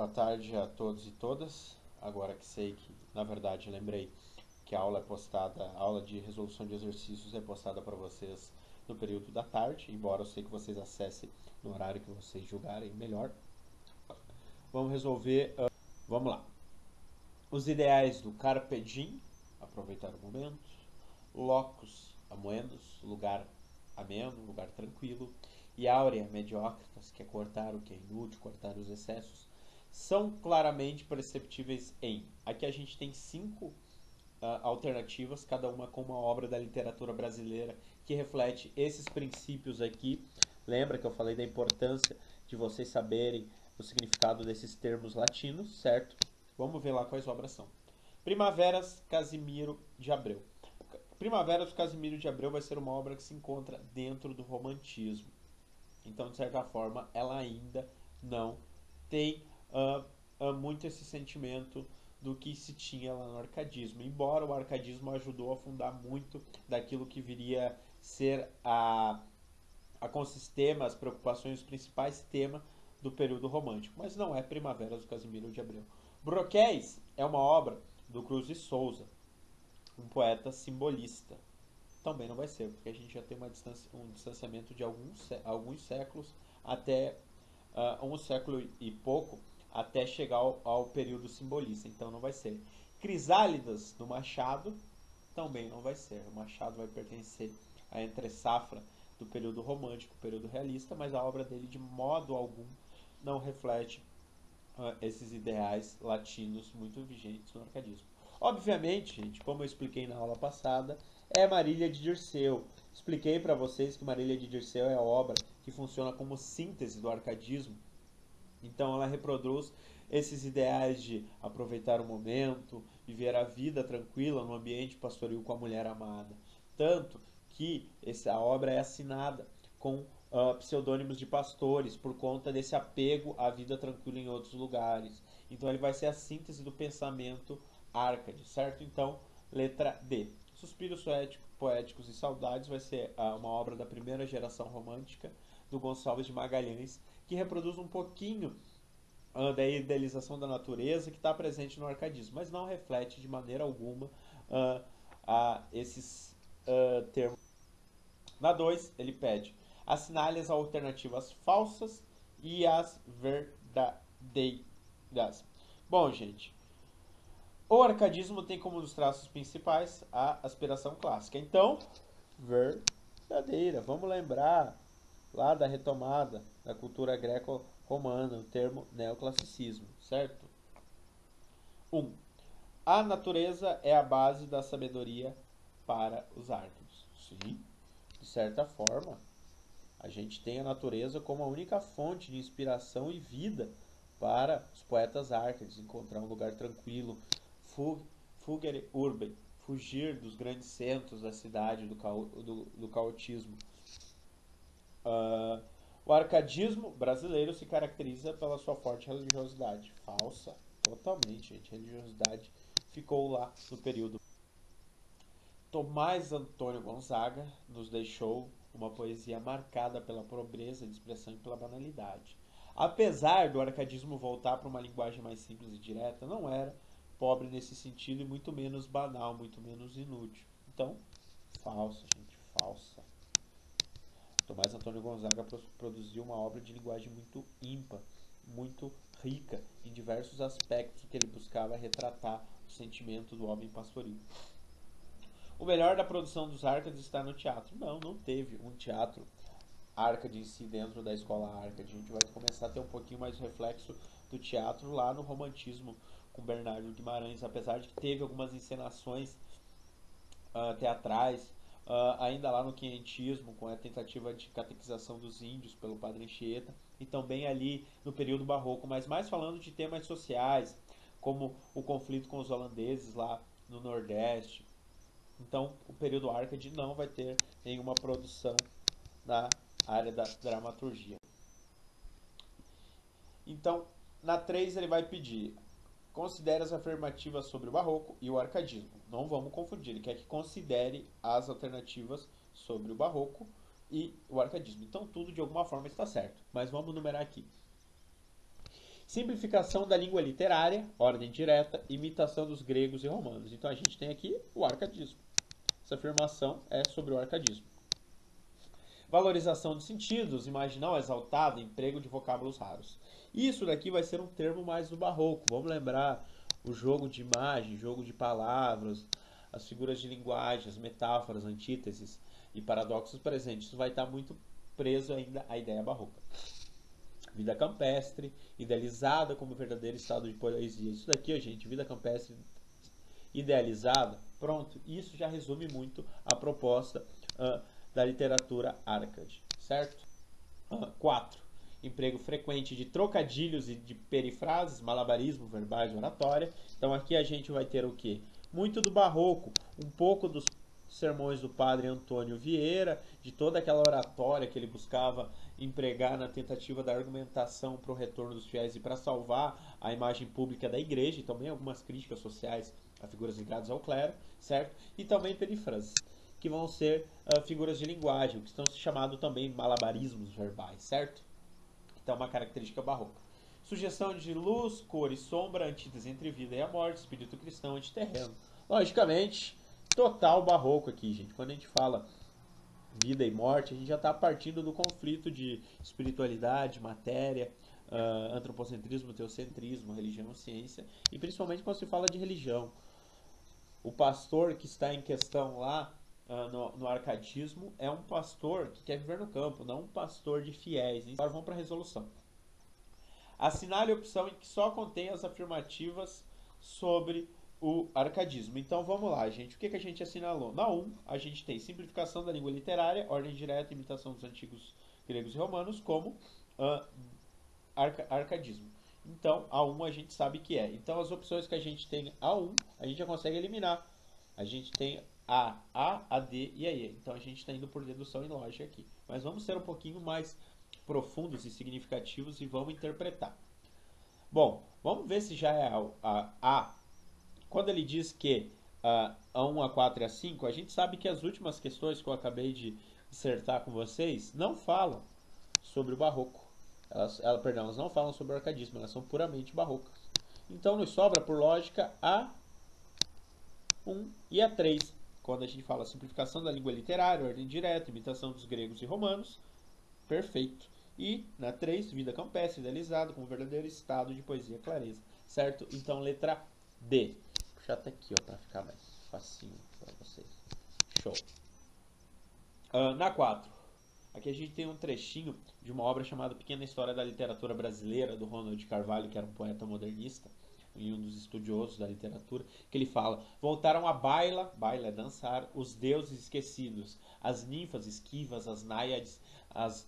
Boa tarde a todos e todas. Agora que sei que, na verdade, lembrei que a aula é postada, a aula de resolução de exercícios é postada para vocês no período da tarde, embora eu sei que vocês acessem no horário que vocês julgarem melhor. Vamos resolver, vamos lá. Os ideais do carpe diem, aproveitar o momento. Locus amoendos, lugar ameno, lugar tranquilo. E aurea mediocritas, que é cortar o que é inútil, cortar os excessos, são claramente perceptíveis em. Aqui a gente tem 5 alternativas, cada uma com uma obra da literatura brasileira que reflete esses princípios aqui. Lembra que eu falei da importância de vocês saberem o significado desses termos latinos, certo? Vamos ver lá quais obras são. Primaveras, Casimiro de Abreu. Primaveras, Casimiro de Abreu vai ser uma obra que se encontra dentro do romantismo. Então, de certa forma, ela ainda não tem muito esse sentimento do que se tinha lá no arcadismo. Embora o arcadismo ajudou a fundar muito daquilo que viria a ser com os temas, as preocupações, os principais temas do período romântico. Mas não é Primaveras do Casimiro de Abreu. Broquéis é uma obra do Cruz de Souza, um poeta simbolista. Também não vai ser, porque a gente já tem um distanciamento de alguns séculos até um século e pouco até chegar ao período simbolista. Então não vai ser. Crisálidas do Machado também não vai ser. O Machado vai pertencer à entre-safra do período romântico, período realista, mas a obra dele de modo algum não reflete esses ideais latinos muito vigentes no arcadismo. Obviamente, gente, como eu expliquei na aula passada, é Marília de Dirceu. Expliquei para vocês que Marília de Dirceu é a obra que funciona como síntese do arcadismo. Então ela reproduz esses ideais de aproveitar o momento, viver a vida tranquila no ambiente pastoril com a mulher amada. Tanto que a obra é assinada com pseudônimos de pastores por conta desse apego à vida tranquila em outros lugares. Então ele vai ser a síntese do pensamento Árcade, certo? Então, letra D. Suspiros Poéticos e Saudades vai ser uma obra da primeira geração romântica do Gonçalves de Magalhães, que reproduz um pouquinho da idealização da natureza que está presente no arcadismo, mas não reflete de maneira alguma esses termos. Na 2, ele pede assinale as alternativas falsas e as verdadeiras. Bom, gente, o arcadismo tem como um dos traços principais a aspiração clássica. Então, verdadeira. Vamos lembrar lá da retomada da cultura greco-romana, o termo neoclassicismo, certo? 1. A natureza é a base da sabedoria para os árcades. Sim, de certa forma, a gente tem a natureza como a única fonte de inspiração e vida para os poetas árcades, encontrar um lugar tranquilo, fugere urbe, fugir dos grandes centros da cidade, do caotismo. O arcadismo brasileiro se caracteriza pela sua forte religiosidade. Falsa, totalmente, gente. A religiosidade ficou lá no período. Tomás Antônio Gonzaga nos deixou uma poesia marcada pela pobreza de expressão e pela banalidade. Apesar do arcadismo voltar para uma linguagem mais simples e direta, não era pobre nesse sentido e muito menos banal, muito menos inútil. Então, falsa, gente, falsa. Tomás Antônio Gonzaga produziu uma obra de linguagem muito ímpar, muito rica em diversos aspectos que ele buscava retratar o sentimento do homem pastoril. O melhor da produção dos Árcades está no teatro. Não teve um teatro Árcade em si dentro da escola Árcade. A gente vai começar a ter um pouquinho mais de reflexo do teatro lá no romantismo com Bernardo Guimarães, apesar de que teve algumas encenações teatrais, ainda lá no quinhentismo, com a tentativa de catequização dos índios pelo Padre Anchieta, e também ali no período barroco, mas mais falando de temas sociais, como o conflito com os holandeses lá no Nordeste. Então, o período Árcade não vai ter nenhuma produção na área da dramaturgia. Então, na 3 ele vai pedir: considere as afirmativas sobre o barroco e o arcadismo. Não vamos confundir, ele quer que considere as alternativas sobre o barroco e o arcadismo. Então, tudo de alguma forma está certo, mas vamos numerar aqui. Simplificação da língua literária, ordem direta, imitação dos gregos e romanos. Então a gente tem aqui o arcadismo. Essa afirmação é sobre o arcadismo. Valorização de sentidos, imaginal exaltado, emprego de vocábulos raros. Isso daqui vai ser um termo mais do barroco. Vamos lembrar o jogo de imagem, jogo de palavras, as figuras de linguagem, as metáforas, antíteses e paradoxos presentes. Isso vai estar muito preso ainda à ideia barroca. Vida campestre, idealizada como verdadeiro estado de poesia. Isso daqui, gente, vida campestre idealizada, pronto, isso já resume muito a proposta da literatura Arcade, certo? 4. Emprego frequente de trocadilhos e de perifrases, malabarismo, verbais, oratória. Então aqui a gente vai ter o quê? Muito do barroco, um pouco dos sermões do padre Antônio Vieira, de toda aquela oratória que ele buscava empregar na tentativa da argumentação para o retorno dos fiéis e para salvar a imagem pública da igreja, e também algumas críticas sociais a figuras ligadas ao clero, certo? E também perifrases, que vão ser figuras de linguagem, que estão chamados também malabarismos verbais, certo? Então, uma característica barroca. Sugestão de luz, cor e sombra, antítese entre vida e a morte, espírito cristão, antiterreno. Logicamente, total barroco aqui, gente. Quando a gente fala vida e morte, a gente já está partindo do conflito de espiritualidade, matéria, antropocentrismo, teocentrismo, religião, ciência, e principalmente quando se fala de religião. O pastor que está em questão lá no arcadismo é um pastor que quer viver no campo, não um pastor de fiéis. Agora vamos para a resolução. Assinale a opção em que só contém as afirmativas sobre o arcadismo. Então vamos lá, gente. O que a gente assinalou? Na 1, a gente tem simplificação da língua literária, ordem direta, imitação dos antigos gregos e romanos, como arcadismo. Então, a 1 a gente sabe que é. Então, as opções que a gente tem a 1, a gente já consegue eliminar. A gente tem a D e a E. Então, a gente está indo por dedução e lógica aqui. Mas vamos ser um pouquinho mais profundos e significativos e vamos interpretar. Bom, vamos ver se já é a. Quando ele diz que a 1, a 4 e a 5, a gente sabe que as últimas questões que eu acabei de dissertar com vocês não falam sobre o barroco. Elas não falam sobre o arcadismo, elas são puramente barrocas. Então nos sobra, por lógica, a 1 e a 3. Quando a gente fala simplificação da língua literária, ordem direta, imitação dos gregos e romanos, perfeito. E na 3, vida campestre, idealizada, como verdadeiro estado de poesia clareza. Certo? Então letra D. Vou puxar até aqui para ficar mais facinho para vocês. Show. Na 4. Aqui a gente tem um trechinho de uma obra chamada Pequena História da Literatura Brasileira, do Ronald de Carvalho, que era um poeta modernista e um dos estudiosos da literatura, que ele fala: voltaram a baila é dançar, os deuses esquecidos, as ninfas esquivas, as náiades, as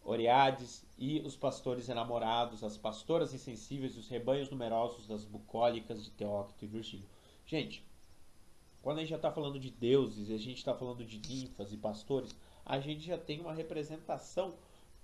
oreades e os pastores enamorados, as pastoras insensíveis e os rebanhos numerosos das bucólicas de Teócrito e Virgílio. Gente, quando a gente já está falando de deuses, a gente está falando de ninfas e pastores, a gente já tem uma representação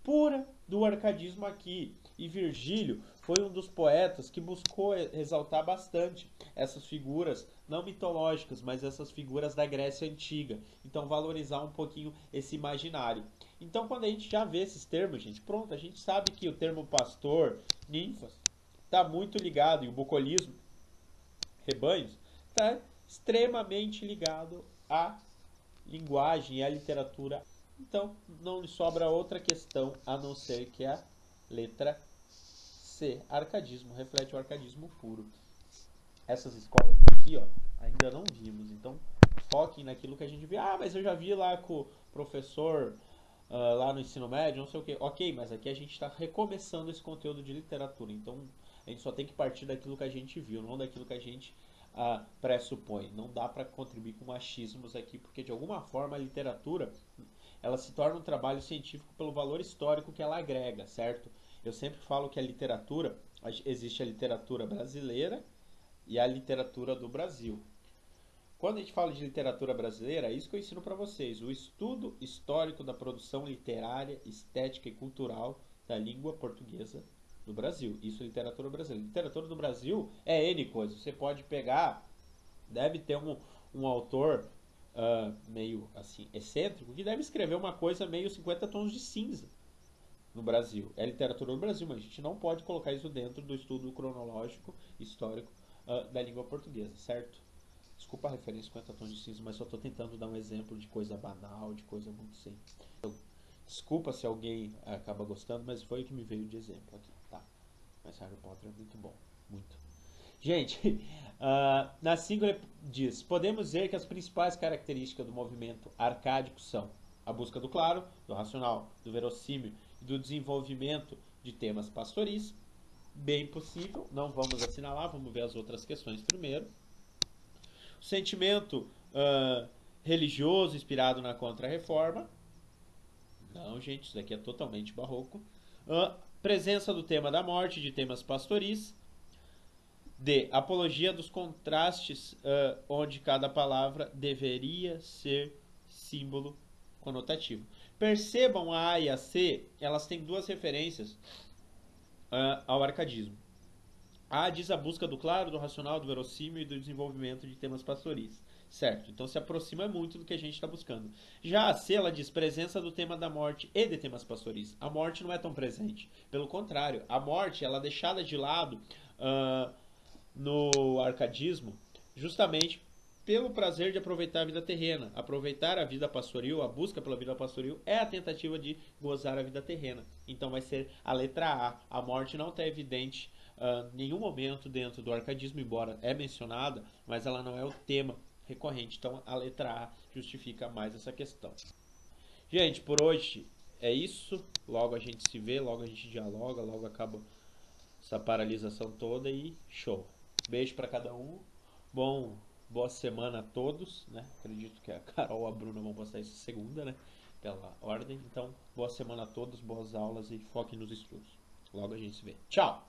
pura do arcadismo aqui. E Virgílio foi um dos poetas que buscou exaltar bastante essas figuras, não mitológicas, mas essas figuras da Grécia Antiga. Então valorizar um pouquinho esse imaginário. Então quando a gente já vê esses termos, gente, pronto, a gente sabe que o termo pastor, ninfas, está muito ligado, e o bucolismo, rebanhos, está extremamente ligado à linguagem e à literatura. Então, não lhe sobra outra questão a não ser que a letra C, arcadismo, reflete o arcadismo puro. Essas escolas aqui, ó, ainda não vimos, então foquem naquilo que a gente viu. Ah, mas eu já vi lá com o professor lá no ensino médio, não sei o que. Ok, mas aqui a gente está recomeçando esse conteúdo de literatura, então a gente só tem que partir daquilo que a gente viu, não daquilo que a gente pressupõe. Não dá para contribuir com machismos aqui, porque de alguma forma a literatura ela se torna um trabalho científico pelo valor histórico que ela agrega, certo? Eu sempre falo que a literatura, existe a literatura brasileira e a literatura do Brasil. Quando a gente fala de literatura brasileira, é isso que eu ensino para vocês, o estudo histórico da produção literária, estética e cultural da língua portuguesa do Brasil. Isso é literatura brasileira. Literatura do Brasil é N coisas. Você pode pegar, deve ter um autor meio assim excêntrico que deve escrever uma coisa meio 50 tons de cinza. no Brasil. É literatura no Brasil, mas a gente não pode colocar isso dentro do estudo cronológico histórico da língua portuguesa, certo? Desculpa a referência 50 tons de cinza, mas só estou tentando dar um exemplo de coisa banal, de coisa muito simples. Desculpa se alguém acaba gostando, mas foi o que me veio de exemplo aqui, tá? Mas Harry Potter é muito bom, muito. Gente, na síngula diz: podemos dizer que as principais características do movimento arcádico são a busca do claro, do racional, do verossímil e do desenvolvimento de temas pastoris. Bem possível, não vamos assinalar, vamos ver as outras questões primeiro. O sentimento religioso inspirado na Contra-Reforma. Não, gente, isso daqui é totalmente barroco. Presença do tema da morte, de temas pastoris. D. Apologia dos contrastes, onde cada palavra deveria ser símbolo conotativo. Percebam a A e a C, elas têm duas referências ao arcadismo. A diz a busca do claro, do racional, do verossímil e do desenvolvimento de temas pastoris. Certo, então se aproxima muito do que a gente está buscando. Já a C, ela diz presença do tema da morte e de temas pastoris. A morte não é tão presente. Pelo contrário, a morte ela é deixada de lado no arcadismo justamente pelo prazer de aproveitar a vida terrena. Aproveitar a vida pastoril, a busca pela vida pastoril, é a tentativa de gozar a vida terrena. Então vai ser a letra A. A morte não está evidente em nenhum momento dentro do arcadismo, embora é mencionada, mas ela não é o tema recorrente. Então a letra A justifica mais essa questão. Gente, por hoje é isso. Logo a gente se vê, logo a gente dialoga, logo acaba essa paralisação toda e show. Beijo para cada um. Boa semana a todos, né? Acredito que a Carol e a Bruna vão postar isso segunda, né? Pela ordem. Então, boa semana a todos, boas aulas e foquem nos estudos. Logo a gente se vê. Tchau!